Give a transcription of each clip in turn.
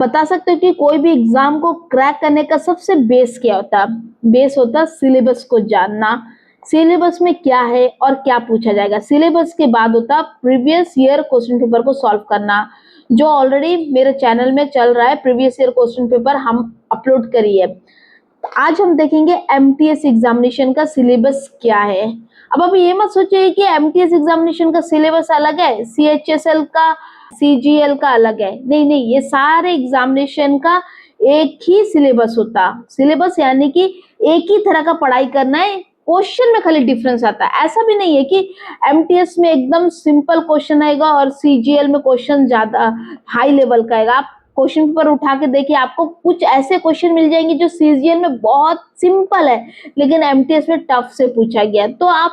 बता सकते हो कि कोई भी एग्जाम को क्रैक करने का सबसे बेस क्या होता है? बेस होता है सिलेबस को जानना, सिलेबस में क्या है और क्या पूछा जाएगा। सिलेबस के बाद होता है प्रीवियस ईयर क्वेश्चन पेपर को सॉल्व करना, जो ऑलरेडी मेरे चैनल में चल रहा है। प्रीवियस ईयर क्वेश्चन पेपर हम अपलोड करिए। आज हम देखेंगे एमटीएस एग्जामिनेशन का सिलेबस क्या है। अब आप ये मत सोचिए कि एमटीएस एग्जामिनेशन का सिलेबस अलग है, सीएचएसएल का, सीजीएल का अलग है। नहीं नहीं, ये सारे एग्जामिनेशन का एक ही सिलेबस होता। सिलेबस यानी कि एक ही तरह का पढ़ाई करना है, क्वेश्चन में खाली डिफरेंस आता है। ऐसा भी नहीं है कि एमटीएस में एकदम सिंपल क्वेश्चन आएगा और सीजीएल में क्वेश्चन ज्यादा हाई लेवल का आएगा। आप क्वेश्चन पेपर उठा के देखिए, आपको कुछ ऐसे क्वेश्चन मिल जाएंगे जो सीजीएल में बहुत सिंपल है लेकिन एमटीएस में टफ से पूछा गया। तो आप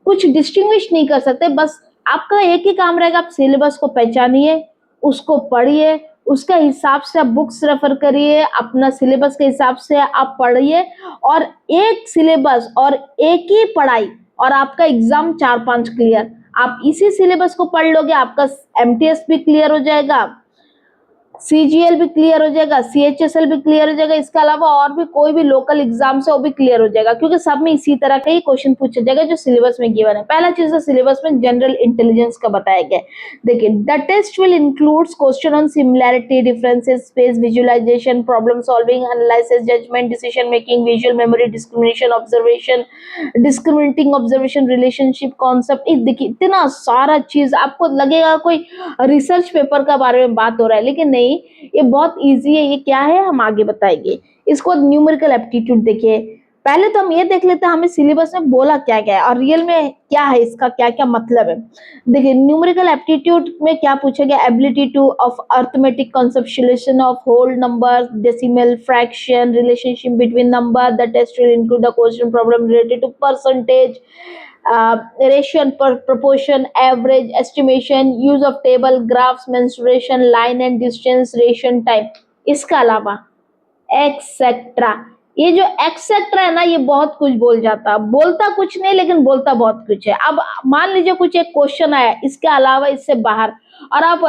कुछ डिस्टिंग्विश नहीं कर सकते। बस आपका एक ही काम रहेगा, आप सिलेबस को पहचानिए, उसको पढ़िए, उसके हिसाब से आप बुक्स रेफर करिए, अपना सिलेबस के हिसाब से आप पढ़िए। और एक सिलेबस और एक ही पढ़ाई और आपका एग्जाम 4-5 क्लियर। आप इसी सिलेबस को पढ़ लोगे, आपका एमटीएस भी क्लियर हो जाएगा, सीजीएल भी क्लियर हो जाएगा, सीएचएसएल भी क्लियर हो जाएगा। इसके अलावा और भी कोई भी लोकल एग्जाम्स है वो भी क्लियर हो जाएगा, क्योंकि सब में इसी तरह का ही क्वेश्चन पूछा जाएगा जो सिलेबस में गिवन है। पहला चीज है सिलेबस में जनरल इंटेलिजेंस का बताया गया। देखिए, the test will includes question on similarity, differences, space visualisation, problem solving, analysis, judgement, decision making, visual memory, discrimination observation, discriminating observation, relationship concept. देखिए, इतना सारा चीज आपको लगेगा कोई रिसर्च पेपर का बारे में बात हो रहा है, लेकिन नहीं, ये बहुत इजी है। ये क्या है हम आगे बताएंगे। इसको न्यूमेरिकल एप्टीट्यूड देखिए। पहले तो हम ये देख लेते हैं हमें सिलेबस में बोला क्या क्या है और रियल में क्या है, इसका क्या क्या मतलब है। देखिए, न्यूमेरिकल एप्टीट्यूड में क्या पूछा गया, ability to of arithmetic conceptualization of whole number, decimal, fraction, relationship between number. The test will include the question problem related to percentage, ratio and proportion, average, estimation, use of table, graphs, mensuration, line and distance, ration, time। इसका अलावा etcetera, ये जो etcetera है ना, ये बहुत कुछ बोल जाता, बोलता कुछ नहीं लेकिन बोलता बहुत कुछ है। अब मान लीजिए कुछ एक क्वेश्चन आया इसके अलावा, इससे बाहर, और आप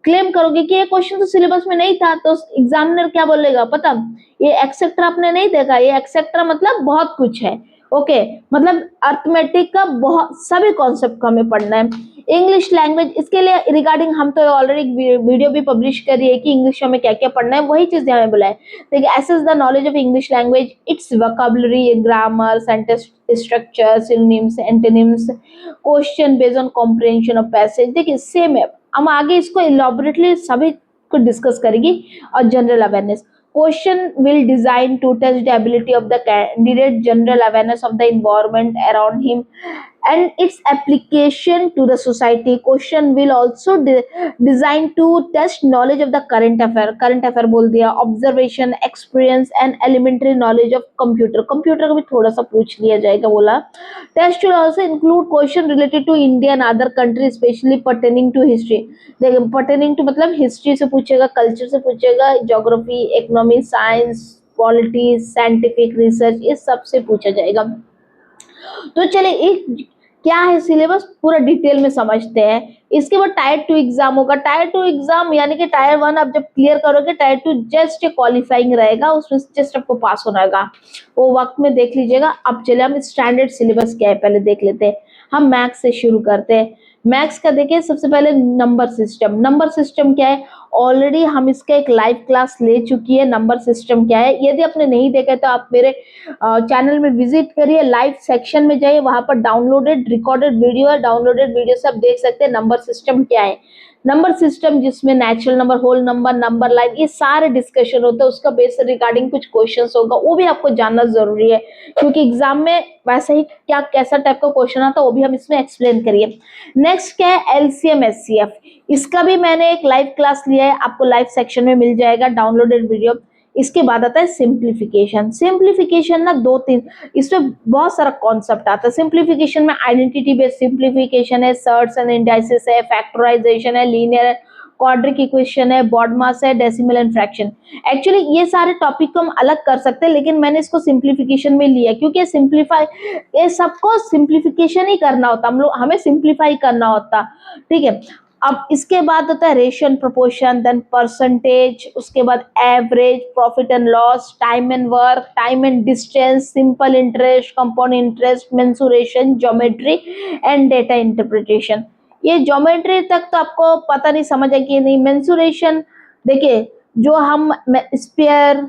क्लेम करोगे कि ये क्वेश्चन तो सिलेबस में नहीं था, तो एग्जामिनर क्या बोलेगा पता? ये एक्सेट्रा आपने नहीं देखा, ये एक्सेट्रा मतलब बहुत कुछ है। ओके, मतलब अर्थमेटिक का बहुत सभी कॉन्सेप्ट को हमें पढ़ना है। इंग्लिश लैंग्वेज, इसके लिए रिगार्डिंग हम तो ऑलरेडी वीडियो भी पब्लिश करी है कि इंग्लिश में क्या क्या पढ़ना है, वही चीज हमें बोला है। देखिए, assess the knowledge of English language, its vocabulary, grammar, sentence structure, synonyms, antonyms, question based on comprehension of passage. देखिए, सेम है, हम आगे इसको इलॉबरेटली सभी को डिस्कस करेंगे। और general awareness, question will design to test the ability of the candidate general awareness of the environment around him and its application to the society। question will also designed to test knowledge of the current affair बोल दिया, observation, experience and elementary knowledge of computer का भी थोड़ा सा पूछ लिया जाएगा बोला। test will also include question related to India and other countries especially pertaining to history। देखिए, pertaining to मतलब हिस्ट्री से पूछेगा, कल्चर से पूछेगा, geography, economy, science, politics, scientific research, इस सब से पूछा जाएगा। तो चले एक क्या है सिलेबस पूरा डिटेल में समझते हैं। इसके बाद टायर 2 एग्जाम होगा। टायर 2 एग्जाम यानी कि टायर 1 आप जब क्लियर करोगे, टायर 2 जस्ट क्वालिफाइंग रहेगा, उसमें जस्ट आपको पास होना होगा, वो वक्त में देख लीजिएगा। अब चले हम स्टैंडर्ड सिलेबस क्या है पहले देख लेते हैं। हम मैथ्स से शुरू करते हैं। मैथ्स का देखिए, सबसे पहले नंबर सिस्टम। नंबर सिस्टम क्या है, ऑलरेडी हम इसका एक लाइव क्लास ले चुकी है। नंबर सिस्टम क्या है, यदि आपने नहीं देखा तो आप मेरे चैनल में विजिट करिए, लाइव सेक्शन में जाइए, वहां पर डाउनलोडेड रिकॉर्डेड वीडियो है, डाउनलोडेड वीडियो से आप देख सकते हैं नंबर सिस्टम क्या है। नंबर सिस्टम जिसमें natural number, whole number, number line, ये सारे डिस्कशन होता है। उसका बेस रिगार्डिंग कुछ क्वेश्चंस होगा, वो भी आपको जानना जरूरी है, क्योंकि एग्जाम में वैसे ही क्या कैसा टाइप का क्वेश्चन आता है वो भी हम इसमें एक्सप्लेन करिए। नेक्स्ट क्या है, एलसीएम एचसीएफ। इसका भी मैंने एक लाइव क्लास लिया है, आपको लाइव सेक्शन में मिल जाएगा डाउनलोडेड वीडियो। इसके बाद आता है सिंप्लीफिकेशन। सिंप्लीफिकेशन ना 2-3, इसमें बहुत सारा कॉन्सेप्ट आता है। सिंप्लीफिकेशन में आइडेंटिटी बेस्ड सिंप्लीफिकेशन है, सर्ट्स एंड इंडाइसेस है, फैक्टराइजेशन है, लीनियर क्वाड्रिक इक्वेशन है, बॉडमास है, डेसिमल एंड फ्रैक्शन। एक्चुअली ये सारे टॉपिक को हम अलग कर सकते हैं, लेकिन मैंने इसको सिंप्लीफिकेशन में लिया क्योंकि सिंप्लीफाई, ये सबको सिंप्लीफिकेशन ही करना होता, हमें सिंप्लीफाई करना होता। ठीक है, अब इसके बाद होता है ratio and proportion, then percentage, उसके बाद average, profit and loss, time and work, time and distance, simple interest, compound interest, mensuration, geometry and data interpretation. ये ज्योमेट्री तक तो आपको पता नहीं, समझ है कि नहीं। मेंसुरेशन देखिए, जो हम स्पेयर,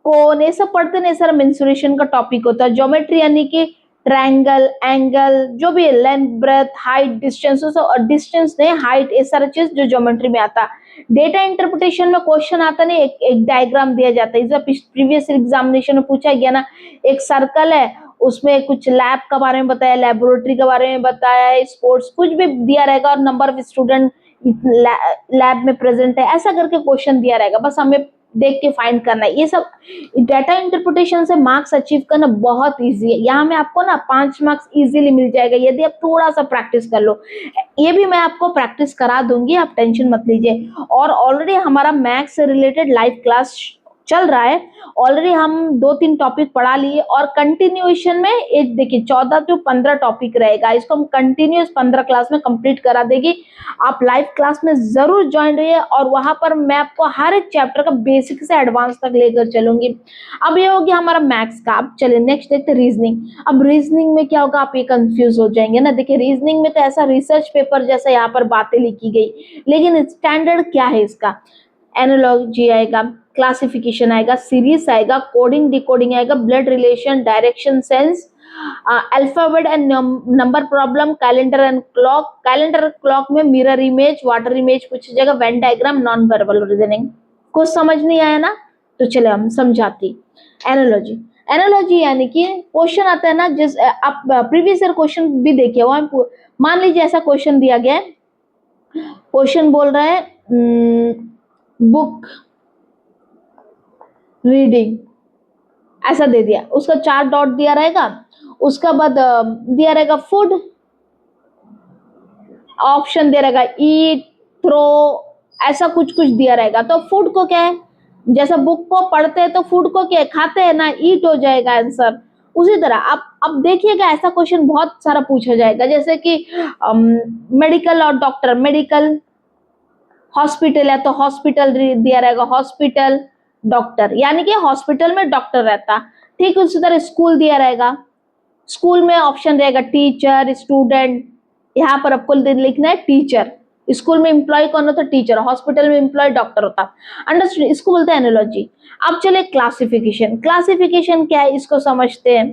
कोन, ये सब पढ़ते नहीं, सर मेंसुरेशन का टॉपिक होता है। ज्योमेट्री यानी कि ट्रायंगल, एंगल, जो भी length, breadth, height, distance, distance नहीं, हाइट, ये सारा चीज जो ज्योमेट्री में आता है। डेटा इंटरप्रिटेशन में क्वेश्चन आता नहीं, एक डायग्राम दिया जाता है। इस प्रीवियस एग्जामिनेशन में पूछा गया ना, एक सर्कल है, उसमें कुछ लैब के बारे में बताया, लेबोरेटरी के बारे में बताया है, स्पोर्ट्स कुछ भी दिया रहेगा, और नंबर ऑफ स्टूडेंट लैब में प्रेजेंट है, ऐसा करके क्वेश्चन दिया रहेगा, बस हमें देख के फाइंड करना है। ये सब डाटा इंटरप्रिटेशन से मार्क्स अचीव करना बहुत इजी है। यहाँ में आपको ना 5 मार्क्स इजीली मिल जाएगा यदि आप थोड़ा सा प्रैक्टिस कर लो। ये भी मैं आपको प्रैक्टिस करा दूंगी, आप टेंशन मत लीजिए। और ऑलरेडी हमारा मैथ्स से रिलेटेड लाइव क्लास चल रहा है, ऑलरेडी हम 2-3 टॉपिक पढ़ा लिए, और कंटिन्यूएशन में एक देखिए 14 to 15 टॉपिक रहेगा, इसको हम कंटिन्यूस 15 क्लास में कंप्लीट करा देगी। आप लाइव क्लास में जरूर ज्वाइन रहिए, और वहां पर मैं आपको हर एक चैप्टर का बेसिक से एडवांस तक लेकर चलूंगी। अब ये हो गया हमारा मैथ्स का। अब चलिए नेक्स्ट देखते हैं रीजनिंग। अब रीजनिंग में क्या होगा, आप ये कंफ्यूज हो जाएंगे ना। देखिए रीजनिंग में तो ऐसा रिसर्च पेपर जैसा यहाँ पर बातें लिखी गई, लेकिन स्टैंडर्ड क्या है इसका, एनालॉजी आएगा, क्लासिफिकेशन आएगा, सीरीज आएगा, कोडिंग डिकोडिंग आएगा, blood relation, direction sense, alphabet and number problem, calendar and clock. Calendar clock में मिरर इमेज, वाटर इमेज पूछी जाएगा, Venn diagram, non verbal reasoning. कुछ समझ नहीं आया ना, तो चले हम समझाती। एनालॉजी, एनालॉजी यानी कि क्वेश्चन आता है ना, जिस आप प्रीवियस ईयर क्वेश्चन भी देखिए, वहां मान लीजिए ऐसा क्वेश्चन दिया गया है, क्वेश्चन बोल रहा है बुक रीडिंग, ऐसा दे दिया, उसका 4 डॉट दिया रहेगा, उसका बाद दिया रहेगा फूड, ऑप्शन दे रहेगा ईट, थ्रो, ऐसा कुछ कुछ दिया रहेगा। तो फूड को क्या है, जैसा बुक को पढ़ते हैं तो फूड को क्या है, खाते हैं ना, ईट हो जाएगा आंसर। उसी तरह आप अब देखिएगा ऐसा क्वेश्चन बहुत सारा पूछा जाएगा, जैसे कि मेडिकल और डॉक्टर, मेडिकल, हॉस्पिटल है तो हॉस्पिटल दिया रहेगा, हॉस्पिटल, डॉक्टर, यानी कि हॉस्पिटल में डॉक्टर रहता। ठीक उसी तरह स्कूल दिया रहेगा, स्कूल में ऑप्शन रहेगा टीचर, स्टूडेंट, यहाँ पर आपको लिखना है टीचर। स्कूल में एम्प्लॉय कौन होता है, टीचर, हॉस्पिटल में एम्प्लॉय डॉक्टर होता। अंडरस्टूड, इसको बोलते हैं एनालॉजी। अब चले क्लासिफिकेशन। क्लासिफिकेशन क्या है इसको समझते हैं।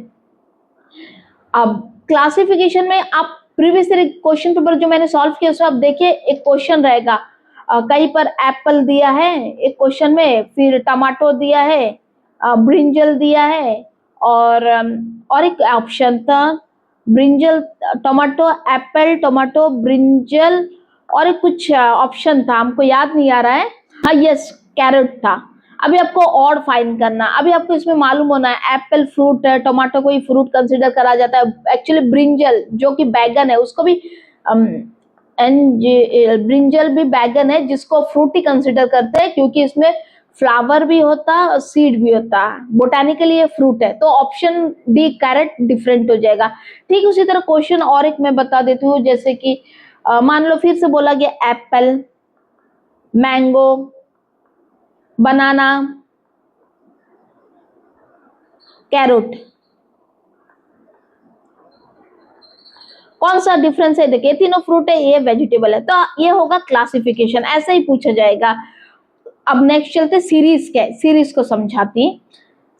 अब क्लासिफिकेशन में आप प्रीवियस क्वेश्चन पेपर जो मैंने सॉल्व किया उसमें आप देखिए, एक क्वेश्चन रहेगा, कहीं पर एप्पल दिया है एक क्वेश्चन में, फिर टमाटो दिया है, ब्रिंजल दिया है, और एक ऑप्शन था brinjal, tomato, Apple, tomato, brinjal, और एक कुछ ऑप्शन था, हमको याद नहीं आ रहा है। हाँ यस, कैरेट था। अभी आपको और फाइन करना, अभी आपको इसमें मालूम होना है एप्पल फ्रूट है, टमाटो को ही फ्रूट कंसीडर करा जाता है। एक्चुअली ब्रिंजल जो कि बैगन है उसको भी ब्रिंजल भी बैगन है जिसको फ्रूट ही कंसीडर करते हैं, क्योंकि इसमें फ्लावर भी होता है और सीड भी होता है, बोटानिकली ये फ्रूट है। तो ऑप्शन डी कैरेट डिफरेंट हो जाएगा। ठीक उसी तरह क्वेश्चन और एक मैं बता देती हूँ, जैसे कि मान लो फिर से बोला गया एप्पल, मैंगो, बनाना, कैरोट, कौन सा डिफरेंस है, देखिए तीनों फ्रूट है, ये वेजिटेबल है, तो ये होगा क्लासिफिकेशन, ऐसे ही पूछा जाएगा। अब नेक्स्ट चलते सीरीज, क्या है सीरीज को समझाती।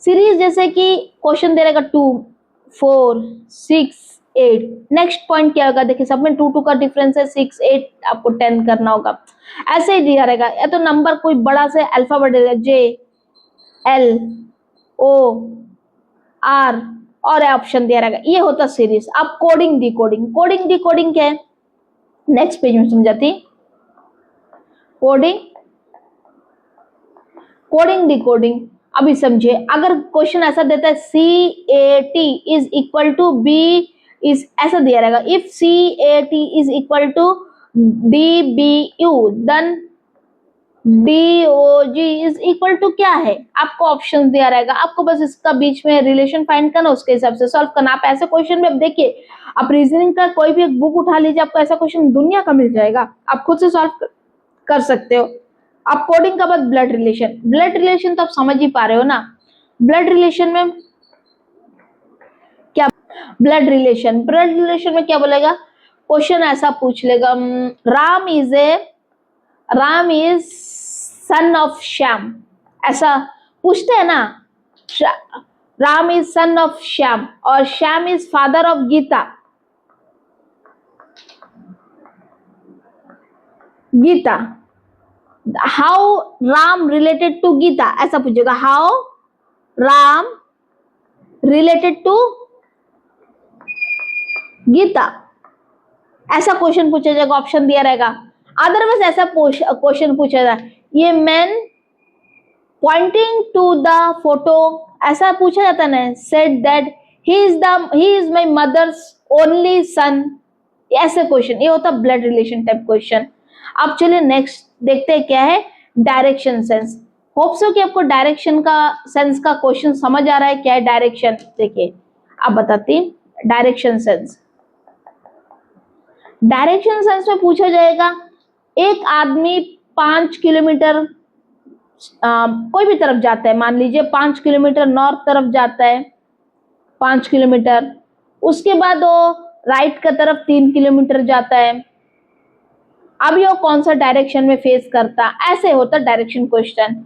सीरीज जैसे कि क्वेश्चन दे रहेगा 2, 4, 6, 8, नेक्स्ट पॉइंट क्या होगा, देखिए सब में 2 2 का डिफरेंस है, 6 8 आपको 10 करना होगा। ऐसे ही दिया रहेगा, या तो नंबर कोई बड़ा से alphabet, J, L, O, R, और ऑप्शन दिया रहेगा, ये होता सीरीज। अब कोडिंग डिकोडिंग, कोडिंग डिकोडिंग क्या है, नेक्स्ट पेज में समझाती। कोडिंग, कोडिंग डिकोडिंग, अभी समझिए, अगर क्वेश्चन ऐसा देता है CAT is equal to B is, ऐसा दिया रहेगा, if CAT is equal to DBU then DOG is equal to क्या है, आपको ऑप्शन दिया रहेगा, आपको बस इसका बीच में रिलेशन फाइंड करना, उसके हिसाब से सॉल्व करना। आप ऐसे क्वेश्चन में अब देखिए, आप रीजनिंग का कोई भी एक बुक उठा लीजिए, आपको ऐसा क्वेश्चन दुनिया का मिल जाएगा, आप खुद से सॉल्व कर सकते हो। आप कोडिंग का बाद ब्लड रिलेशन, ब्लड रिलेशन तो आप समझ ही पा रहे हो ना। ब्लड रिलेशन में क्या, ब्लड रिलेशन में क्या बोलेगा, क्वेश्चन ऐसा पूछ लेगा, Ram is son of Shyam, ऐसा पूछते हैं ना। Ram is son of Shyam और Shyam is father of Geeta. Geeta, how Ram related to Geeta, ऐसा पूछेगा, how Ram related to Geeta, ऐसा क्वेश्चन पूछा जाएगा, ऑप्शन दिया रहेगा। अदरवाइज ऐसा क्वेश्चन पूछा जाए, ये man pointing to the photo, ऐसा पूछा जाता ना, said that he is my mother's only son, ऐसे क्वेश्चन, ये होता ब्लड रिलेशन टाइप क्वेश्चन। अब चलिए नेक्स्ट देखते हैं क्या है, डायरेक्शन सेंस। होप सो कि आपको डायरेक्शन का सेंस का क्वेश्चन समझ आ रहा है, क्या है डायरेक्शन। देखिए आप बताती, डायरेक्शन सेंस, डायरेक्शन सेंस में पूछा जाएगा, एक आदमी 5 किलोमीटर कोई भी तरफ जाता है, मान लीजिए 5 किलोमीटर नॉर्थ तरफ जाता है, 5 किलोमीटर, उसके बाद वो राइट का तरफ 3 किलोमीटर जाता है, अब ये कौन सा डायरेक्शन में फेस करता, ऐसे होता डायरेक्शन क्वेश्चन।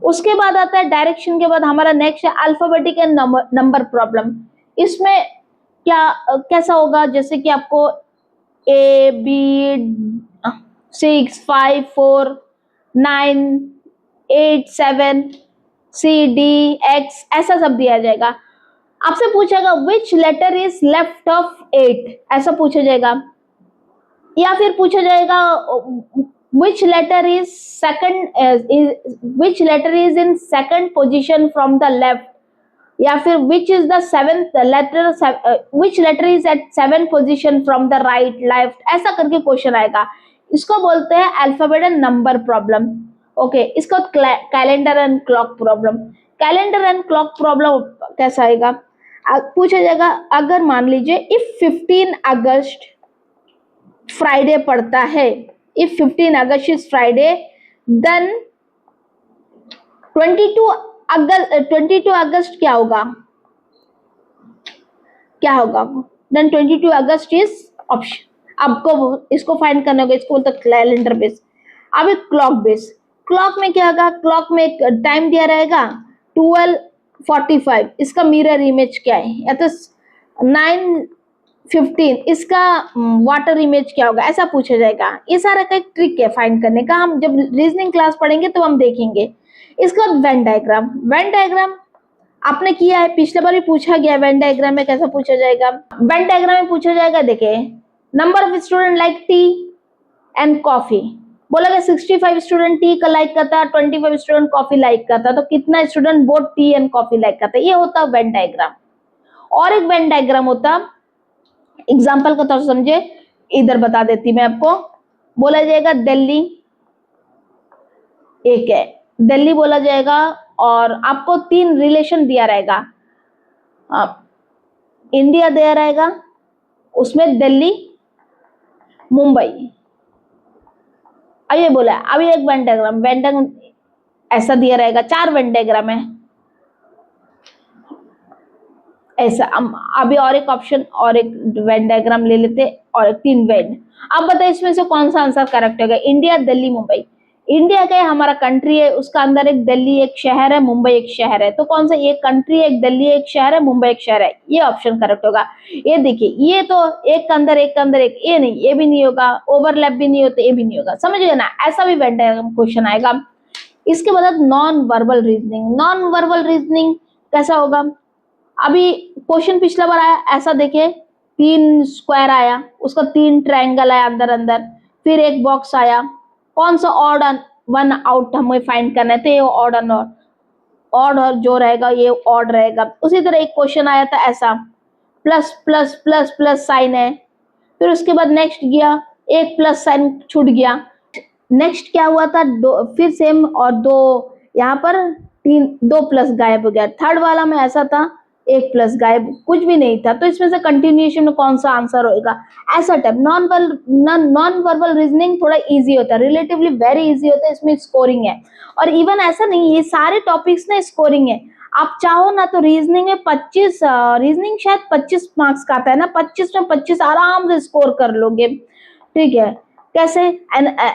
उसके बाद आता है डायरेक्शन के बाद हमारा नेक्स्ट है अल्फाबेटिक एंड नंबर प्रॉब्लम। इसमें क्या कैसा होगा, जैसे कि आपको A, B, 6, 5, 4, 9, 8, 7, C, D, X, ऐसा सब दिया जाएगा। आपसे पूछेगा विच लेटर इज लेफ्ट ऑफ 8, ऐसा पूछा जाएगा, या फिर पूछा जाएगा which letter is in second position from the left, या फिर which is the seventh letter, which letter is at 7 position from the right left, ऐसा करके क्वेश्चन आएगा। इसको बोलते हैं alphabet and number problem. Okay, इसको calendar and clock problem. Calendar and clock problem कैसा आएगा, पूछा जाएगा, अगर मान लीजिए इफ 15 अगस्त फ्राइडे पड़ता है, इफ 15 अगस्त इज फ्राइडे, देन 22 अगस्त क्या होगा, क्या होगा, देन 22 अगस्त इज ऑप्शन। आपको इसको फाइंड करना होगा, इसको बोलते कैलेंडर बेस। अब एक क्लॉक बेस, क्लॉक में क्या होगा, क्लॉक में एक टाइम दिया रहेगा 12:45, इसका मिरर इमेज क्या है, या तो 9:15, इसका वाटर इमेज क्या होगा, ऐसा पूछा जाएगा। ये सारा का एक ट्रिक है फाइंड करने का, हम जब रीजनिंग क्लास पढ़ेंगे तो हम देखेंगे। इसका वेन डायग्राम, वेन डायग्राम आपने किया है, पिछले बार भी पूछा गया, वेन डायग्राम में कैसा पूछा जाएगा। वेन डायग्राम में पूछा जाएगा, देखिए number of student like T and coffee, बोला गया 65 स्टूडेंट टी का लाइक करता, 25 स्टूडेंट कॉफी लाइक करता, तो कितना student both T and coffee like करता, ये होता वेन डायग्राम। और एक वेन डायग्राम होता, एग्जाम्पल का तौर समझे, इधर बता देती मैं आपको, बोला जाएगा दिल्ली, एक है दिल्ली बोला जाएगा, और आपको 3 रिलेशन दिया रहेगा, इंडिया दिया रहेगा, उसमें दिल्ली, मुंबई, ये बोला है। अभी एक वेन डायग्राम ऐसा दिया रहेगा, 4 वेन डायग्राम है ऐसा। अभी और एक ऑप्शन और एक वेन डायग्राम ले लेते, और 3 वेन। अब बताइए इसमें से कौन सा आंसर करेक्ट होगा, इंडिया, दिल्ली, मुंबई। इंडिया क्या है, हमारा कंट्री है, उसका अंदर एक दिल्ली एक शहर है, मुंबई एक शहर है, तो कौन सा, एक कंट्री है, एक दिल्ली एक शहर है, मुंबई एक शहर है, ये ऑप्शन करेक्ट होगा। ये देखिए, ये तो एक के अंदर एक के अंदर एक, ये नहीं, ये भी नहीं होगा, ओवरलैप भी नहीं होते, ये भी नहीं होगा, समझ गए ना, ऐसा भी वेन डायग्राम क्वेश्चन आएगा। इसके बाद non verbal reasoning, non verbal reasoning कैसा होगा, अभी क्वेश्चन पिछला बार आया ऐसा, देखिए 3 स्क्वायर आया, उसका 3 ट्रायंगल आया अंदर अंदर, फिर एक बॉक्स आया, कौन सा ऑड वन आउट हमें फाइंड करना है, तो ये ऑड और जो रहेगा ये ऑड रहेगा। उसी तरह एक क्वेश्चन आया था ऐसा, plus plus plus plus sign है, फिर उसके बाद नेक्स्ट गया, एक प्लस साइन छूट गया, नेक्स्ट क्या हुआ था, फिर सेम, और दो यहाँ पर तीन, दो प्लस गायब हो गया। थर्ड वाला में ऐसा था, एक प्लस गायब, कुछ भी नहीं था। तो इसमें से कंटिन्यूएशन में कौन सा आंसर होगा? ऐसा टाइप नॉन वर्बल रीजनिंग थोड़ा इजी होता है, रिलेटिवली वेरी इजी होता है, इसमें स्कोरिंग है। और इवन ऐसा नहीं, ये सारे टॉपिक्स ना स्कोरिंग है। आप चाहो ना तो रीजनिंग में 25, रीजनिंग शायद 25 मार्क्स का आता है ना, 25 में 25 आराम से स्कोर कर लोगे। ठीक है, कैसे?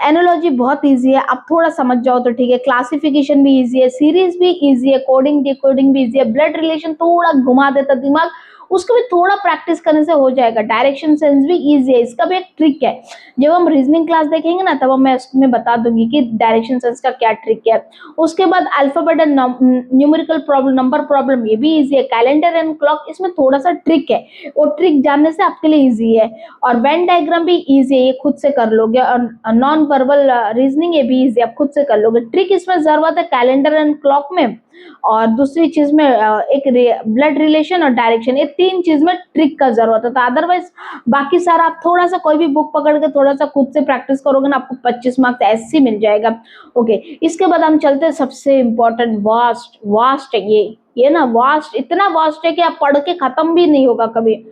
एनोलॉजी बहुत इजी है, आप थोड़ा समझ जाओ तो ठीक है। क्लासिफिकेशन भी इजी है, सीरीज भी इजी है, कोडिंग डिकोडिंग भी इजी है। ब्लड रिलेशन थोड़ा घुमा देता दिमाग, उसको भी थोड़ा प्रैक्टिस करने से हो जाएगा। डायरेक्शन सेंस भी इजी है, इसका भी एक ट्रिक है। जब हम रीजनिंग क्लास देखेंगे ना, तब मैं उसमें बता दूंगी कि डायरेक्शन सेंस का क्या ट्रिक है। उसके बाद alphabet and numerical problem, number problem, ये भी इजी है। कैलेंडर एंड क्लॉक, इसमें थोड़ा सा ट्रिक है, वो ट्रिक जानने से आपके लिए इजी है। और वेन डायग्राम भी इजी है, ये खुद से कर लोगे। और नॉन वर्बल रीजनिंग, ये भी इजी, आप खुद से कर लोगे। ट्रिक इसमें जरूरत है कैलेंडर एंड क्लॉक में, और दूसरी चीज में एक ब्लड रिलेशन और डायरेक्शन, ये तीन चीज में ट्रिक का जरूरत है। तो अदरवाइज बाकी सारा आप थोड़ा सा कोई भी बुक पकड़ के थोड़ा सा खुद से प्रैक्टिस करोगे ना, आपको 25 मार्क्स ऐसे ही मिल जाएगा। ओके, इसके बाद हम चलते हैं सबसे इंपॉर्टेंट, वास्ट है ये ना, वास्ट, इतना वास्ट है कि आप पढ़ के खत्म भी नहीं होगा कभी।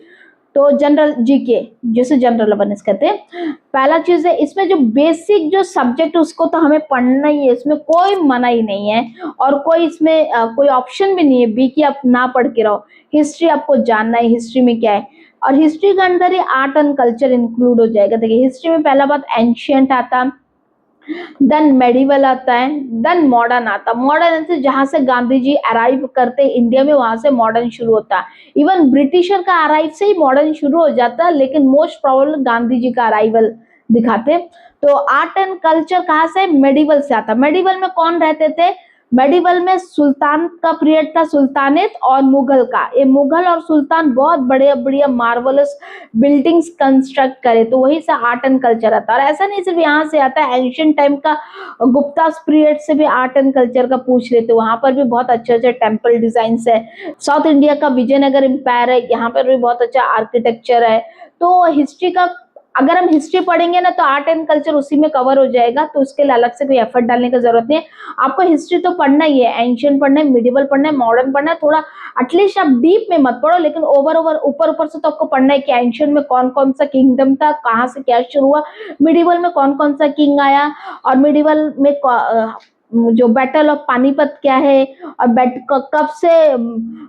तो जनरल जीके, जैसे जनरल अवेयरनेस कहते हैं, पहला चीज है इसमें जो बेसिक जो सब्जेक्ट, उसको तो हमें पढ़ना ही है, इसमें कोई मना ही नहीं है। और कोई इसमें कोई ऑप्शन भी नहीं है बी की आप ना पढ़ के रहो। हिस्ट्री आपको जानना है, हिस्ट्री में क्या है, और हिस्ट्री के अंदर ही आर्ट एंड कल्चर इंक्लूड हो जाएगा। देखिए, हिस्ट्री में पहला बात एंशियंट आता, देन मेडिवल आता है, देन मॉडर्न आता। मॉडर्न से जहां से गांधी जी अराइव करते इंडिया में, वहां से मॉडर्न शुरू होता है। इवन ब्रिटिशर का अराइव से ही मॉडर्न शुरू हो जाता है, लेकिन मोस्ट प्रोबेबल गांधी जी का अराइवल दिखाते। तो आर्ट एंड कल्चर कहाँ से? मेडिवल से आता। मेडिवल में कौन रहते थे? मेडिवल में सुल्तान का पीरियड था, सुल्तानेत और मुगल का। ये मुगल और सुल्तान बहुत बड़े बढ़िया मार्वलस बिल्डिंग्स कंस्ट्रक्ट करे, तो वही से आर्ट एंड कल्चर आता है। और ऐसा नहीं सिर्फ यहाँ से आता है, एंशियंट टाइम का गुप्ता पीरियड से भी आर्ट एंड कल्चर का पूछ लेते, वहां पर भी बहुत अच्छे अच्छे टेम्पल डिजाइन है। साउथ इंडिया का विजयनगर एम्पायर है, यहाँ पर भी बहुत अच्छा आर्किटेक्चर है। तो हिस्ट्री का, अगर हम हिस्ट्री पढ़ेंगे ना, तो आर्ट एंड कल्चर उसी में कवर हो जाएगा, तो उसके लिए अलग से कोई एफर्ट डालने की जरूरत नहीं है। आपको हिस्ट्री तो पढ़ना ही है, एंशियंट पढ़ना है, मिडिवल पढ़ना है, मॉडर्न पढ़ना है। थोड़ा एटलीस्ट आप डीप में मत पढ़ो, लेकिन ऊपर ऊपर से तो आपको पढ़ना है कि एंशियंट में कौन कौन सा किंगडम था, कहाँ से क्या शुरू हुआ, मिडिवल में कौन कौन सा किंग आया, और मिडिवल में जो बैटल ऑफ पानीपत क्या है, और कब से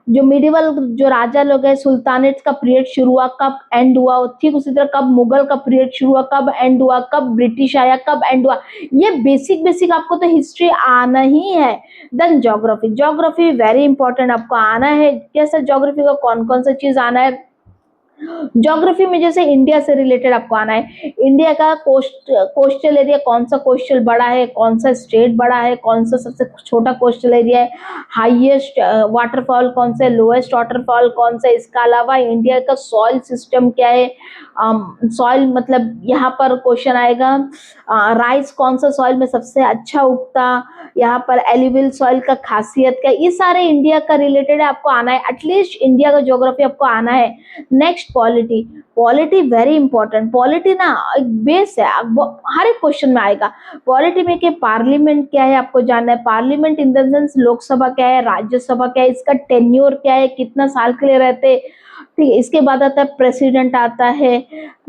जो मिडिवल जो राजा लोग हैं, सुल्तानेट का पीरियड शुरू हुआ, कब एंड हुआ, ठीक उसी तरह कब मुगल का पीरियड शुरू हुआ, कब एंड हुआ, कब ब्रिटिश आया, कब एंड हुआ। ये बेसिक बेसिक आपको तो हिस्ट्री आना ही है। Then geography, geography very important, आपको आना है। कैसे ज्योग्राफी का कौन कौन सा चीज आना है? ज्योग्राफी में जैसे इंडिया से रिलेटेड आपको आना है, इंडिया का कोस्टल एरिया कौन सा कोस्टल बड़ा है, कौन सा स्टेट बड़ा है, कौन सा सबसे छोटा कोस्टल एरिया है, हाईएस्ट वाटरफॉल कौन सा है, लोएस्ट वाटरफॉल कौन सा है। इसके अलावा इंडिया का सॉइल सिस्टम क्या है, सॉइल मतलब यहाँ पर क्वेश्चन आएगा, राइस कौन सा सॉइल में सबसे अच्छा उगता, यहाँ पर एलिविल सॉइल का खासियत क्या, ये सारे इंडिया का रिलेटेड है, आपको आना है। एटलीस्ट इंडिया का ज्योग्राफी आपको आना है। Next polity, polity very important. Polity ना एक बेस है, हर एक क्वेश्चन में आएगा। पॉलिटी में कि पार्लियामेंट क्या है आपको जानना है, parliament in the sense Lok Sabha क्या है, राज्यसभा क्या है, इसका टेन्योर क्या है, कितना साल के लिए रहते, ठीक है। इसके बाद आता है प्रेसिडेंट आता है,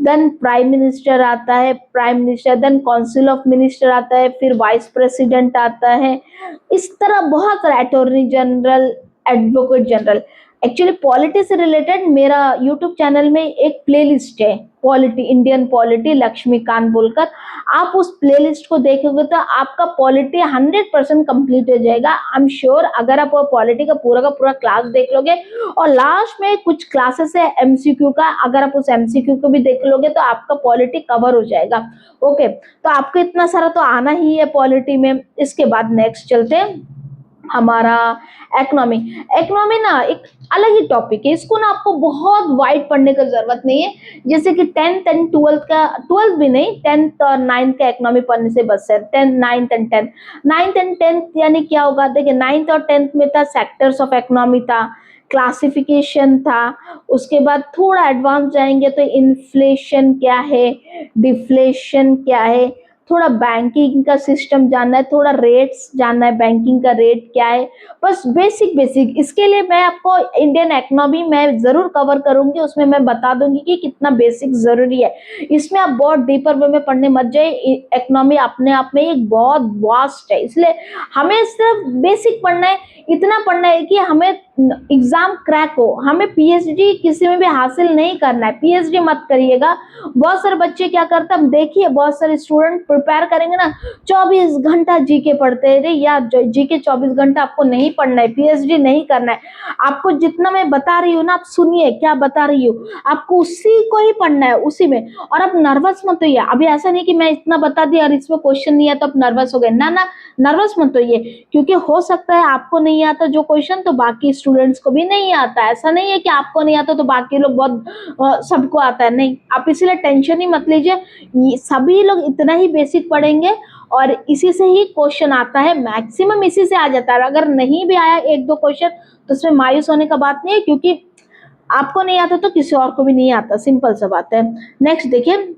देन प्राइम मिनिस्टर आता है, prime minister, then council of minister आता है, फिर वाइस प्रेसिडेंट आता है। इस तरह बहुत सारे, attorney general, advocate general. Actually polity से रिलेटेड मेरा यूट्यूब चैनल में एक प्लेलिस्ट है, पॉलिटी, इंडियन पॉलिटी लक्ष्मीकांत बोलकर। आप उस प्लेलिस्ट को देखोगे तो आपका पॉलिटी 100% कंप्लीट हो जाएगा। आई एम श्योर, अगर आप पॉलिटी का पूरा क्लास देख लोगे, और लास्ट में कुछ क्लासेस है एमसीक्यू का, अगर आप उस एमसीक्यू को भी देख लोगे तो आपका पॉलिटी कवर हो जाएगा। ओके, तो आपको इतना सारा तो आना ही है पॉलिटी में। इसके बाद नेक्स्ट चलते हैं हमारा इकोनॉमी। इकोनॉमी ना एक अलग ही टॉपिक है, इसको ना आपको बहुत वाइड पढ़ने की जरूरत नहीं है। जैसे कि 10th एंड 12th का, 12th भी नहीं, 10th और 9th का इकोनॉमी पढ़ने से बस है। 10th 9th and 10th, 9th and 10th यानी क्या होगा? देखिए, 9th और 10th में था सेक्टर्स ऑफ इकोनॉमी था, क्लासिफिकेशन था। उसके बाद थोड़ा एडवांस जाएंगे तो इन्फ्लेशन क्या है, डिफ्लेशन क्या है, थोड़ा बैंकिंग का सिस्टम जानना है, थोड़ा रेट्स जानना है, बैंकिंग का रेट क्या है, बस बेसिक बेसिक। इसके लिए मैं आपको इंडियन इकोनॉमी मैं जरूर कवर करूंगी, उसमें मैं बता दूंगी कि कितना बेसिक जरूरी है। इसमें आप बहुत डीपर वे में पढ़ने मत जाइए, इकोनॉमी अपने आप में एक बहुत वास्ट है, इसलिए हमें सिर्फ बेसिक पढ़ना है, इतना पढ़ना है कि हमें एग्जाम क्रैक हो। हमें पीएचडी किसी में भी हासिल नहीं करना है, पीएचडी मत करिएगा। बहुत सारे बच्चे क्या करते हैं, देखिए बहुत सारे स्टूडेंट प्रिपेयर करेंगे ना, 24 घंटा जीके पढ़ते हैं। यार जीके 24 घंटा आपको नहीं पढ़ना है, पीएचडी नहीं करना है। आपको जितना मैं बता रही हूँ ना, आप सुनिए क्या बता रही हूँ, आपको उसी को ही पढ़ना है, उसी में। और आप नर्वस मत होइए, अभी ऐसा नहीं कि मैं इतना बता दिया और इसमें क्वेश्चन नहीं है तो आप नर्वस हो गए, ना ना, नर्वस मत होइए। क्योंकि हो सकता है आपको नहीं आता जो क्वेश्चन तो बाकी स्टूडेंट्स को भी नहीं आता, ऐसा नहीं है कि आपको नहीं आता तो बाकी लोग बहुत सबको आता है, नहीं। आप इसीलिए टेंशन ही मत लीजिए, सभी लोग इतना ही बेसिक पढ़ेंगे और इसी से ही क्वेश्चन आता है, मैक्सिमम इसी से आ जाता है। अगर नहीं भी आया एक दो क्वेश्चन तो उसमें मायूस होने का बात नहीं है, क्योंकि आपको नहीं आता तो किसी और को भी नहीं आता, सिंपल सा बात है। नेक्स्ट देखिए,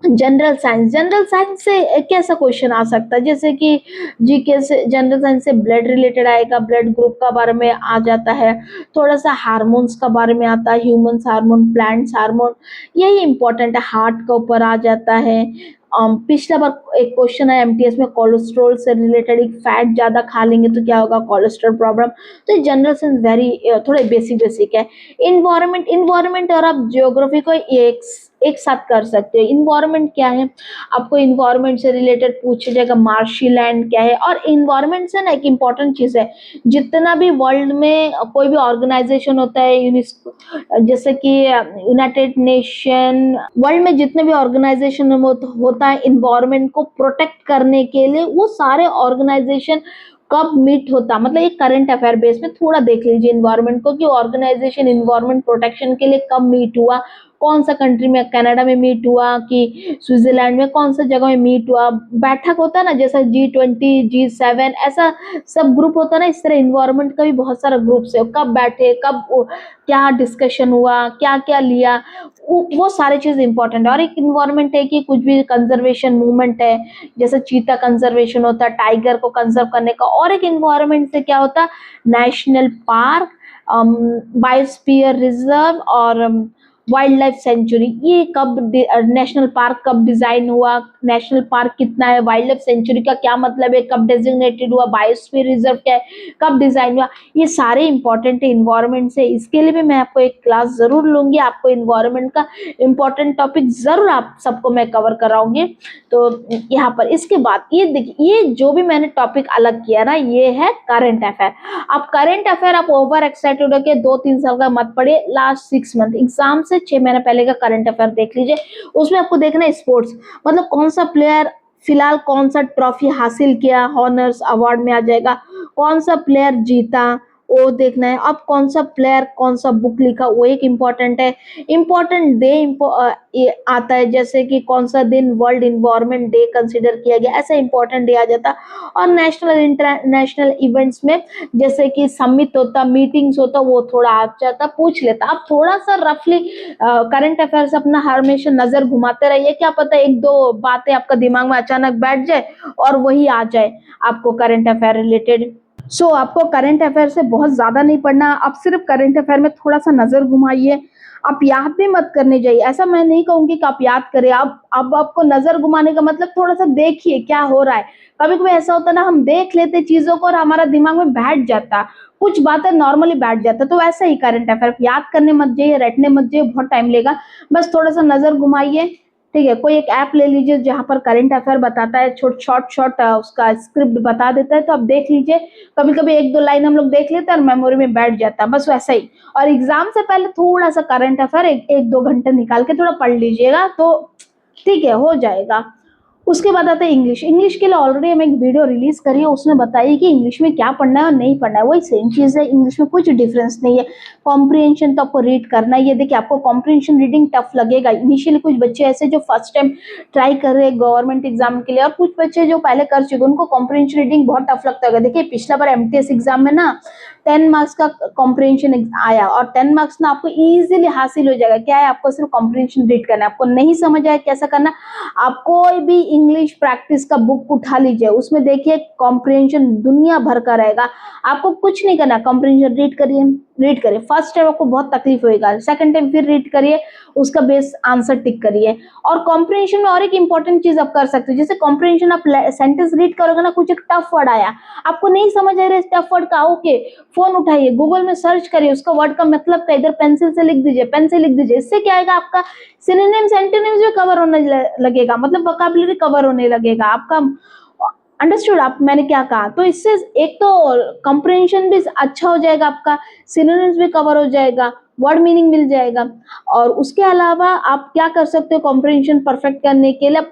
जनरल साइंस। जनरल साइंस से कैसा क्वेश्चन आ सकता है, जैसे कि जीके से, जनरल साइंस से ब्लड रिलेटेड आएगा, ब्लड ग्रुप का बारे में आ जाता है, थोड़ा सा हार्मोन्स का बारे में आता है, ह्यूमंस हार्मोन, प्लांट्स हार्मोन, यही इंपॉर्टेंट है। हार्ट का ऊपर आ जाता है। पिछला बार एक क्वेश्चन है एमटीएस में, कोलेस्ट्रॉल से रिलेटेड, एक फैट ज्यादा खा लेंगे तो क्या होगा, कोलेस्ट्रॉल प्रॉब्लम। तो ये जनरल साइंस वेरी थोड़े बेसिक बेसिक है। इन्वायरमेंट, इन्वायरमेंट और आप ज्योग्राफी को एक साथ कर सकते हो। इन्वायरमेंट क्या है, आपको इन्वायरमेंट से रिलेटेड पूछा जाएगा, मार्शी लैंड क्या है। और इन्वायरमेंट से ना एक इम्पॉर्टेंट चीज है, जितना भी वर्ल्ड में कोई भी ऑर्गेनाइजेशन होता है, यूनेस्को जैसे कि यूनाइटेड नेशन, वर्ल्ड में जितने भी ऑर्गेनाइजेशन होता है इन्वायरमेंट को प्रोटेक्ट करने के लिए, वो सारे ऑर्गेनाइजेशन कब मीट होता, मतलब एक करंट अफेयर बेस में थोड़ा देख लीजिए इन्वायरमेंट को, कि ऑर्गेनाइजेशन इन्वायरमेंट प्रोटेक्शन के लिए कब मीट हुआ, कौन सा कंट्री में, कनाडा में मीट हुआ कि स्विट्जरलैंड में, कौन सा जगह में मीट हुआ। बैठक होता है ना, जैसा G20 G7 ऐसा सब ग्रुप होता है ना, इस तरह इन्वायरमेंट का भी बहुत सारा ग्रुप्स है, कब बैठे, कब क्या डिस्कशन हुआ, क्या क्या लिया, वो सारी चीज इंपॉर्टेंट है। और एक इन्वायरमेंट है कि कुछ भी कंजर्वेशन मूवमेंट है, जैसे चीता कंजर्वेशन होता है, टाइगर को कंजर्व करने का। और एक इन्वायरमेंट से क्या होता है, नेशनल पार्क, बायोस्फीयर रिजर्व और वाइल्ड लाइफ सेंचुरी। ये कब नेशनल पार्क कब डिजाइन हुआ, नेशनल पार्क कितना है, वाइल्ड लाइफ सेंचुरी का क्या मतलब है, कब डेजिग्नेटेड हुआ, बायोस्फीयर रिजर्व क्या है, कब डिजाइन हुआ, ये सारे इंपॉर्टेंट है इन्वायरमेंट से। इसके लिए भी मैं आपको एक क्लास जरूर लूंगी, आपको इन्वायरमेंट का इंपॉर्टेंट टॉपिक जरूर आप सबको मैं कवर कराऊंगी। तो यहाँ पर इसके बाद ये देखिए, ये जो भी मैंने टॉपिक अलग किया ना, ये है करंट अफेयर। अब करंट अफेयर आप ओवर एक्साइटेड होकर 2-3 साल का मत पढ़िए, लास्ट 6 मंथ एग्जाम से 6 महीने पहले का करंट अफेयर देख लीजिए। उसमें आपको देखना है स्पोर्ट्स, मतलब कौन सा प्लेयर फिलहाल कौन सा ट्रॉफी हासिल किया, हॉनर्स अवार्ड में आ जाएगा, कौन सा प्लेयर जीता वो देखना है। अब कौन सा प्लेयर कौन सा बुक लिखा वो एक इम्पॉर्टेंट है। इम्पॉर्टेंट डे ये आता है, जैसे कि कौन सा दिन वर्ल्ड इन्वायरमेंट डे कंसिडर किया गया, ऐसा इंपॉर्टेंट डे आ जाता। और नेशनल इंटरनेशनल इवेंट्स में जैसे कि समिट होता, मीटिंग्स होता, वो थोड़ा आ जाता, पूछ लेता। आप थोड़ा सा रफली करंट अफेयर्स अपना हमेशा नजर घुमाते रहिए, क्या पता एक दो बातें आपका दिमाग में अचानक बैठ जाए और वही आ जाए आपको करंट अफेयर रिलेटेड। आपको करंट अफेयर से बहुत ज्यादा नहीं पढ़ना, आप सिर्फ करंट अफेयर में थोड़ा सा नजर घुमाइए। आप याद भी मत करने जाइए, ऐसा मैं नहीं कहूंगी कि आप याद करें। आप अब आपको नजर घुमाने का मतलब थोड़ा सा देखिए क्या हो रहा है। कभी कभी ऐसा होता है ना, हम देख लेते चीजों को और हमारा दिमाग में बैठ जाता, कुछ बातें नॉर्मली बैठ जाता। तो वैसा ही करंट अफेयर याद करने मत जाइए, रटने मत जाइए, बहुत टाइम लेगा। बस थोड़ा सा नजर घुमाइए, ठीक है। कोई एक ऐप ले लीजिए जहां पर करंट अफेयर बताता है, शॉर्ट शॉर्ट उसका स्क्रिप्ट बता देता है, तो आप देख लीजिए। कभी कभी एक दो लाइन हम लोग देख लेते हैं और मेमोरी में बैठ जाता है, बस वैसा ही। और एग्जाम से पहले थोड़ा सा करंट अफेयर एक दो घंटे निकाल के थोड़ा पढ़ लीजिएगा, तो ठीक है, हो जाएगा। उसके बाद आता है इंग्लिश। इंग्लिश के लिए ऑलरेडी हम एक वीडियो रिलीज करी है, उसमें बताइए कि इंग्लिश में क्या पढ़ना है और नहीं पढ़ना है, वही सेम चीज है, इंग्लिश में कुछ डिफरेंस नहीं है। कॉम्प्रिहेंशन तो आपको रीड करना ही है। देखिए आपको कॉम्प्रिहेंशन रीडिंग टफ लगेगा इनिशियली, कुछ बच्चे ऐसे जो फर्स्ट टाइम ट्राई कर रहे हैं गवर्नमेंट एग्जाम के लिए, और कुछ बच्चे जो पहले कर चुके उनको कॉम्प्रिहेंशन रीडिंग बहुत टफ लगता है। देखिए पिछला बार एमटीएस एग्जाम में ना 10 मार्क्स का कॉम्प्रिहेंशन आया, और 10 मार्क्स ना आपको इजीली हासिल हो जाएगा। क्या है, आपको सिर्फ कॉम्प्रिहेंशन रीड करना है। आपको नहीं समझ आया कैसा करना, आप कोई भी इंग्लिश प्रैक्टिस का बुक उठा लीजिए, उसमें देखिए कॉम्प्रिहेंशन दुनिया भर का रहेगा। आपको कुछ नहीं करना, कॉम्प्रिहेंशन रीड करिए। फर्स्ट टाइम आपको बहुत तकलीफ होएगा, सेकंड टाइम फिर रीड करिए, उसका बेस आंसर टिक करिए। और कॉम्प्रिहेंशन में और एक इंपॉर्टेंट चीज आप कर सकते हो, जैसे कॉम्प्रिहेंशन आप सेंटेंस रीड करोगे ना, कुछ एक टफ वर्ड आया, आपको नहीं समझ आ रहा है टफ वर्ड का, ओके फोन उठाइए, गूगल में सर्च करिए, उसका वर्ड का मतलब का इधर पेंसिल से लिख दीजिए, पेन से लिख दीजिए। इससे क्या आएगा, आपका सिनोनिम्स एंटोनिम्स भी कवर होने लगेगा, मतलब वोकैबुलरी कवर होने लगेगा आपका। अंडरस्टूड आप मैंने क्या कहा? तो इससे एक तो कंप्रिहेंशन भी अच्छा हो जाएगा आपका, सिनोनिम्स भी कवर हो जाएगा, वर्ड मीनिंग मिल जाएगा। और उसके अलावा आप क्या कर सकते हो कॉम्प्रिहेंशन परफेक्ट करने के लिए?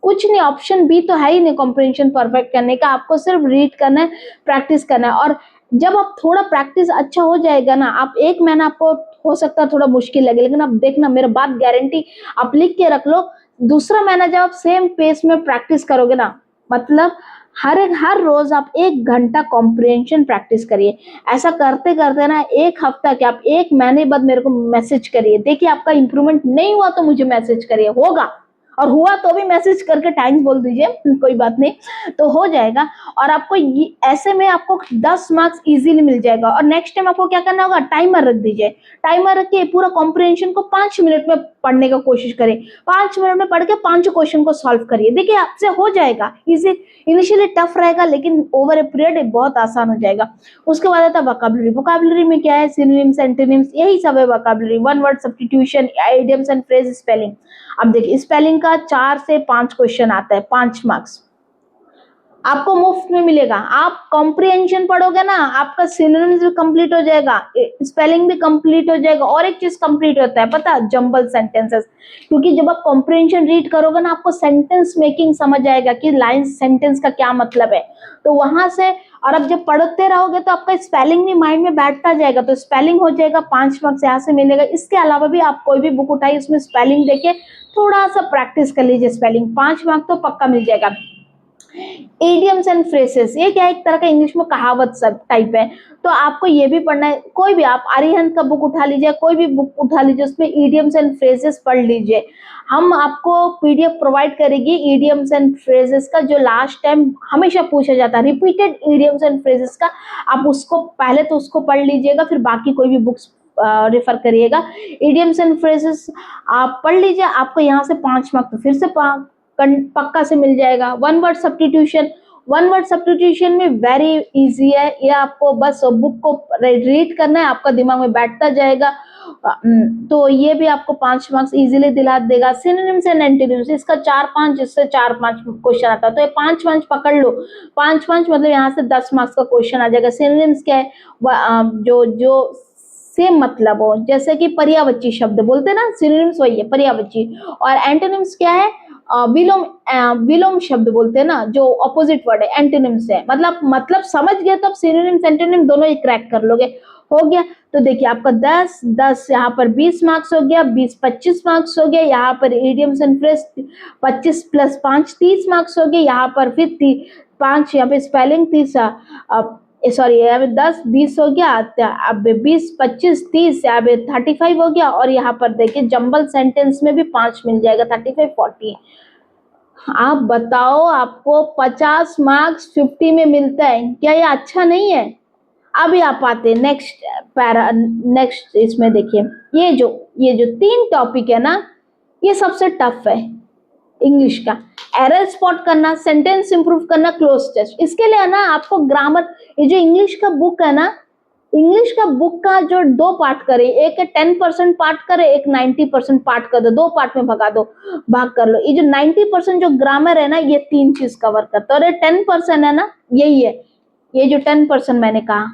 कुछ नहीं, ऑप्शन बी तो है ही नहीं कॉम्प्रिहेंशन परफेक्ट करने का, आपको सिर्फ रीड करना है, प्रैक्टिस करना है। और जब आप थोड़ा प्रैक्टिस अच्छा हो जाएगा ना, आप एक महीना आपको हो सकता है थोड़ा मुश्किल लगे, लेकिन आप देखना, मेरा बात गारंटी, आप लिख के रख लो, दूसरा महीना जब आप सेम पेस में प्रैक्टिस करोगे ना, मतलब हर रोज आप 1 घंटा कॉम्प्रिहेंशन प्रैक्टिस करिए। ऐसा करते करते ना एक हफ्ता क्या, आप 1 महीने बाद मेरे को मैसेज करिए, देखिए आपका इंप्रूवमेंट नहीं हुआ तो मुझे मैसेज करिए, होगा, और हुआ तो भी मैसेज करके थैंक्स बोल दीजिए, कोई बात नहीं, तो हो जाएगा। और आपको ऐसे में आपको 10 मार्क्स इजीली मिल जाएगा। और नेक्स्ट टाइम आपको क्या करना होगा, टाइमर रख दीजिए, टाइमर रख के पूरा कॉम्प्रिहेंशन को 5 मिनट में पढ़ने का कोशिश करें, 5 मिनट में पढ़ के 5 क्वेश्चन को सॉल्व करिए, देखिए आपसे हो जाएगा इजी। इनिशियली टफ रहेगा, लेकिन ओवर ए पीरियड बहुत आसान हो जाएगा। उसके बाद आता है वोकैबुलरी। वोकैबुलरी में क्या है, सिनोनिम्स एंटोनिम्स, यही सब है vocabulary. One word substitution, idioms and phrase, spelling. अब देखिए स्पेलिंग का 4 से 5 क्वेश्चन आता है, 5 मार्क्स आपको मुफ्त में मिलेगा। आप कॉम्प्रिहेंशन पढ़ोगे ना, आपका सिनोनिम्स भी कंप्लीट हो जाएगा, स्पेलिंग भी कंप्लीट हो जाएगा, और एक चीज कंप्लीट होता है पता, जंबल सेंटेंसेस। क्योंकि जब आप कॉम्प्रिहेंशन रीड करोगे ना, आपको सेंटेंस मेकिंग समझ आएगा कि लाइन सेंटेंस का क्या मतलब है, तो वहां से। और अब जब पढ़ते रहोगे तो आपका स्पेलिंग भी माइंड में बैठता जाएगा, तो स्पेलिंग हो जाएगा, 5 मार्क्स यहाँ से मिलेगा। इसके अलावा भी आप कोई भी बुक उठाइए, उसमें स्पेलिंग देके थोड़ा सा प्रैक्टिस कर लीजिए, स्पेलिंग 5 मार्क्स तो पक्का मिल जाएगा। इडियम्स एंड फ्रेसेस, ये क्या, एक तरह का इंग्लिश में कहावत सब टाइप है, तो आपको ये भी पढ़ना है। कोई भी आप आर्यहंत का बुक उठा लीजिए, कोई भी बुक उठा लीजिए, उसमें इडियम्स एंड फ्रेजेस पढ़ लीजिए। हम आपको पीडीएफ प्रोवाइड करेगी इडियम्स एंड फ्रेजेस का, जो लास्ट टाइम हमेशा पूछा जाता है, रिपीटेड इडियम्स एंड फ्रेजेस का। आप उसको पहले तो उसको पढ़ लीजिएगा, फिर बाकी कोई भी बुक्स रेफर करिएगा। इडियम्स एंड फ्रेजेस आप पढ़ लीजिए, आपको यहाँ से 5 मार्क्स तो फिर से पक्का से मिल जाएगा। One word substitution, one word substitution में वेरी इजी है, ये आपको बस बुक को रीड करना है, आपका दिमाग में बैठता जाएगा, तो ये भी आपको 5 मार्क्स इजीली दिला देगा। सिनोनिम्स एंड एंटोनिम्स, इसका 4-5, जिससे 4-5 क्वेश्चन आता है, तो ये 5-5 पकड़ लो, 5-5 मतलब यहाँ से 10 मार्क्स का क्वेश्चन आ जाएगा। सिनोनिम्स क्या है, जो जो सेम मतलब हो, जैसे कि पर्यायवाची शब्द बोलते हैं ना, सिनोनिम्स वही है पर्यायवाची। और एंटोनिम्स क्या है, विलोम शब्द बोलते हैं ना, जो ऑपोजिट वर्ड है, एंटोनिम्स है। मतलब समझ गए तो आप सिनोनिम्स एंटोनिम दोनों ही क्रैक कर लोगे, हो गया। तो देखिए आपका 10 यहाँ पर 20 मार्क्स हो गया, 20-25 मार्क्स हो गया। यहाँ पर इडियम्स एंड फ्रेज 25 + 5 30 मार्क्स हो गए। यहाँ पर फिर 5 यहाँ पे स्पेलिंग 30, सॉरी यहाँ पे 10-20 हो गया, अब 20-25-30, यहाँ पे 35 हो गया। और यहाँ पर देखिए जंबल सेंटेंस में भी 5 मिल जाएगा, 35-40। आप बताओ, आपको 50 मार्क्स 50 में मिलता है, क्या ये अच्छा नहीं है? अभी आप आते हैं नेक्स्ट इसमें देखिए, ये जो 3 टॉपिक है ना, ये सबसे टफ है इंग्लिश का। एरर स्पॉट करना, सेंटेंस इंप्रूव करना, क्लोज टेस्ट। इसके लिए है ना आपको ग्रामर, ये जो इंग्लिश का बुक है ना, इंग्लिश का बुक का जो 2 पार्ट करे, एक 10% पार्ट करे, एक 90% पार्ट कर दो, 2 पार्ट में भाग कर लो। ये जो 90% जो ग्रामर है ना, ये 3 चीज कवर करता है, और ये 10% है ना, यही है, ये जो 10% मैंने कहा,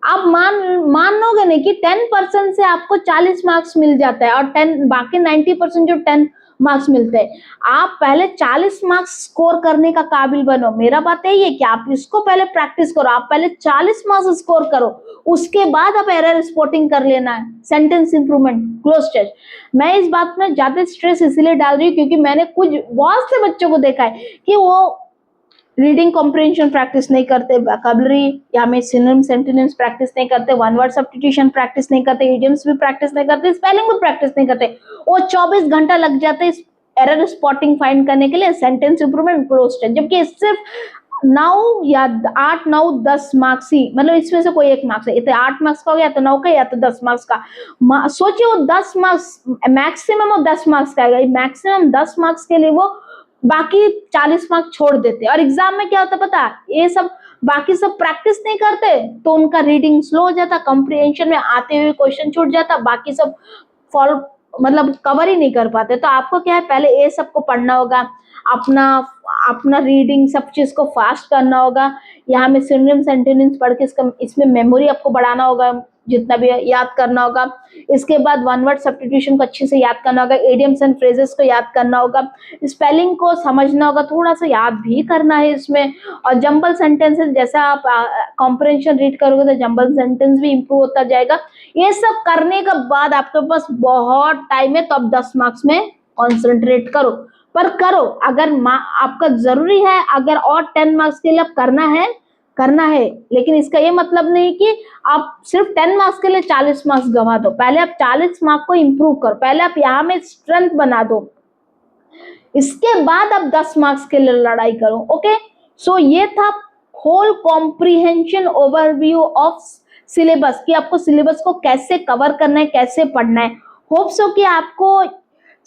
आप मानोगे नहीं कि 10% से आपको 40 मार्क्स मिल जाता है, और 10 बाकी 90% जो 10 मार्क्स मिलते हैं। आप पहले 40 मार्क्स स्कोर करने का काबिल बनो। मेरा बात यही है कि आप इसको पहले प्रैक्टिस करो, आप पहले 40 मार्क्स स्कोर करो, उसके बाद आप एरर स्पॉटिंग कर लेना है, सेंटेंस इंप्रूवमेंट, क्लोज टेस्ट। मैं इस बात में ज्यादा स्ट्रेस इसलिए डाल रही हूँ क्योंकि मैंने कुछ बहुत से बच्चों को देखा है कि वो रीडिंग कॉम्प्रिहेंशन प्रैक्टिस नहीं करते, वोकैबुलरी या में सिनोनिम्स एंटोनिम्स प्रैक्टिस नहीं करते, वन वर्ड सब्स्टिट्यूशन प्रैक्टिस नहीं करते, इडियम्स भी प्रैक्टिस नहीं करते, स्पेलिंग भी प्रैक्टिस नहीं करते। वो 24 घंटा लग जाते एरर स्पॉटिंग फाइंड करने के लिए, सेंटेंस इंप्रूवमेंट, क्लोज टेस्ट, जबकि सिर्फ 9 या 8, 9, 10 मार्क्स ही, मतलब इसमें से कोई एक मार्क्स है, या तो 8 मार्क्स का हो गया, या तो 9 का, या तो 10 मार्क्स का। सोचिए वो 10 मार्क्स मैक्सिमम, वो 10 मार्क्स का आएगा, मैक्सिमम 10 मार्क्स के लिए वो बाकी 40 मार्क्स छोड़ देते। और एग्जाम में क्या होता है पता है, ये सब बाकी सब प्रैक्टिस नहीं करते तो उनका रीडिंग स्लो हो जाता, कंप्रिहेंशन में आते हुए क्वेश्चन छूट जाता, बाकी सब फॉलो मतलब कवर ही नहीं कर पाते। तो आपको क्या है, पहले ये सबको पढ़ना होगा, अपना अपना रीडिंग सब चीज को फास्ट करना होगा। यहाँ में सिनोनिम्स एंटोनिम्स पढ़ के इसमें मेमोरी आपको बढ़ाना होगा, जितना भी याद करना होगा। इसके बाद वन वर्ड सब्स्टिट्यूशन को अच्छे से याद करना होगा, इडियम्स एंड फ्रेजेस को याद करना होगा, स्पेलिंग को समझना होगा, थोड़ा सा याद भी करना है इसमें। और जंबल सेंटेंसेस, जैसा आप कॉम्प्रिहेंशन रीड करोगे तो जंबल सेंटेंस भी इंप्रूव होता जाएगा। ये सब करने के बाद आपके पास बहुत टाइम है, तो आप 10 मार्क्स में कॉन्सेंट्रेट करो, पर करो। अगर आपका जरूरी है, अगर और 10 मार्क्स के लिए आप करना है, लेकिन इसका ये मतलब नहीं कि आप सिर्फ 10 मार्क्स के लिए 40 मार्क्स गंवा दो। पहले आप 40 मार्क्स को इंप्रूव करो, पहले आप यहाँ में स्ट्रेंथ बना दो, इसके बाद आप 10 मार्क्स के लिए लड़ाई करो। ओके, सो ये था whole comprehension overview of syllabus, कि आपको सिलेबस को कैसे कवर करना है, कैसे पढ़ना है। होप सो कि आपको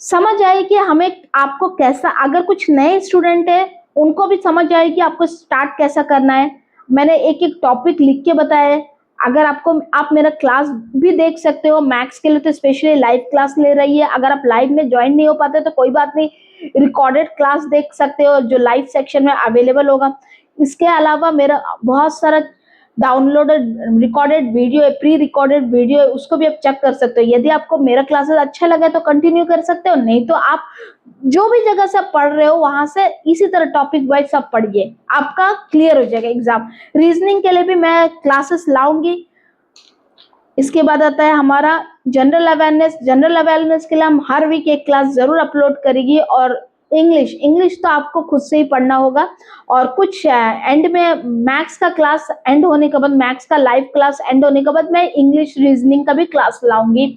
समझ आए कि हमें आपको कैसा, अगर कुछ नए स्टूडेंट है उनको भी समझ आए कि आपको स्टार्ट कैसा करना है। मैंने एक एक टॉपिक लिख के बताया है। अगर आपको, आप मेरा क्लास भी देख सकते हो, मैथ्स के लिए तो स्पेशली लाइव क्लास ले रही है। अगर आप लाइव में ज्वाइन नहीं हो पाते तो कोई बात नहीं, रिकॉर्डेड क्लास देख सकते हो जो लाइव सेक्शन में अवेलेबल होगा। इसके अलावा मेरा बहुत सारा डाउनलोडेड रिकॉर्डेड वीडियो है, प्री रिकॉर्डेड वीडियो है, उसको भी आप चेक कर सकते हो। यदि आपको मेरा क्लासेस अच्छा लगे तो कंटिन्यू कर सकते हो, नहीं तो आप जो भी जगह से आप पढ़ रहे हो वहां से इसी तरह टॉपिक वाइज सब पढ़िए, आपका क्लियर हो जाएगा एग्जाम। रीजनिंग के लिए भी मैं क्लासेस लाऊंगी। इसके बाद आता है हमारा जनरल अवेयरनेस। जनरल अवेयरनेस के लिए हम हर वीक एक क्लास जरूर अपलोड करेंगे। और इंग्लिश तो आपको खुद से ही पढ़ना होगा। और कुछ एंड में मैथ्स का क्लास एंड होने के बाद, मैथ्स का लाइव क्लास एंड होने के बाद मैं इंग्लिश रीजनिंग का भी क्लास लाऊंगी।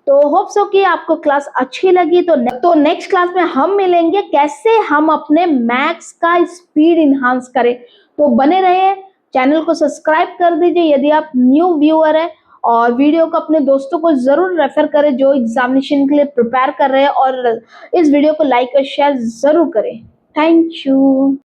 तो होप सो कि आपको क्लास अच्छी लगी। तो नेक्स्ट क्लास में हम मिलेंगे कैसे हम अपने मैथ्स का स्पीड इन्हांस करें। तो बने रहे, चैनल को सब्सक्राइब कर दीजिए यदि आप न्यू व्यूअर है, और वीडियो को अपने दोस्तों को जरूर रेफर करें जो एग्जामिनेशन के लिए प्रिपेयर कर रहे हैं, और इस वीडियो को लाइक और शेयर जरूर करें। Thank you.